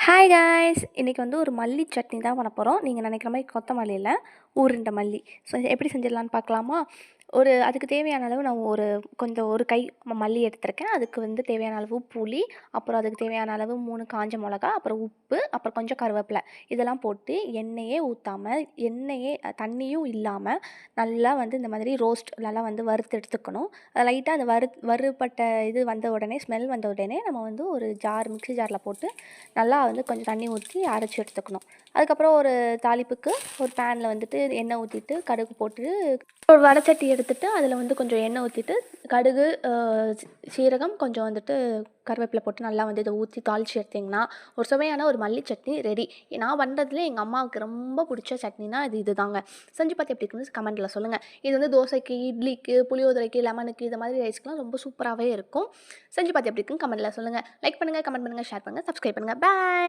Hi guys, இன்றைக்கி வந்து ஒரு மல்லி சட்னி தான் பண்ண போகிறோம். நீங்கள் நினைக்கிற மாதிரி கொத்தமல்லி இல்லை, உருண்டை மல்லி. ஸோ எப்படி செஞ்சிடலான்னு பார்க்கலாமா? அதுக்கு தேவையான அளவு நான் கொஞ்சம் ஒரு கை மல்லி எடுத்திருக்கேன். அதுக்கு வந்து தேவையான அளவு புளி, அப்புறம் அதுக்கு தேவையான அளவு 3 காஞ்ச மிளகா, அப்புறம் உப்பு, அப்புறம் கொஞ்சம் கருவேப்பிலை இதெல்லாம் போட்டு எண்ணெயே ஊற்றாமல், தண்ணியும் இல்லாமல் நல்லா வந்து இந்த மாதிரி நல்லா வந்து வறுத்து எடுத்துக்கணும். லைட்டாக அந்த வறுபட்ட இது வந்த உடனே, ஸ்மெல் வந்த உடனே நம்ம வந்து ஒரு மிக்ஸி ஜாரில் போட்டு நல்லா வந்து கொஞ்சம் தண்ணி ஊற்றி அரைச்சி எடுத்துக்கணும். அதுக்கப்புறம் ஒரு தாளிப்புக்கு ஒரு பேனில் வந்துட்டு எண்ணெய் ஊற்றிட்டு கடுகு போட்டு ஒரு வடச்சட்டி எடுத்துகிட்டு அதில் வந்து கொஞ்சம் எண்ணெய் ஊற்றிட்டு கடுகு, சீரகம், கொஞ்சம் வந்துட்டு கருவேப்பிலை போட்டு நல்லா வந்து இதை ஊற்றி தாளித்து எடுத்திங்கன்னா ஒரு சுவையான ஒரு மல்லி சட்னி ரெடி. நான் பண்ணுறதுல எங்கள் அம்மாவுக்கு ரொம்ப பிடிச்ச சட்னினா இதுதாங்க. செஞ்சு பார்த்து எப்படி இருக்குன்னு கமெண்ட்டில் சொல்லுங்கள். இது வந்து தோசைக்கு, இட்லிக்கு, புளியோதரைக்கு, லெமனுக்கு இது மாதிரி ரைஸ்க்குலாம் ரொம்ப சூப்பராகவே இருக்கும். செஞ்சு பார்த்து எப்படி இருக்குன்னு கமெண்ட்டில் சொல்லுங்கள். லைக் பண்ணுங்கள், கமெண்ட் பண்ணுங்கள், ஷேர் பண்ணுங்கள், சப்ஸ்கிரைப் பண்ணுங்கள். பாய்.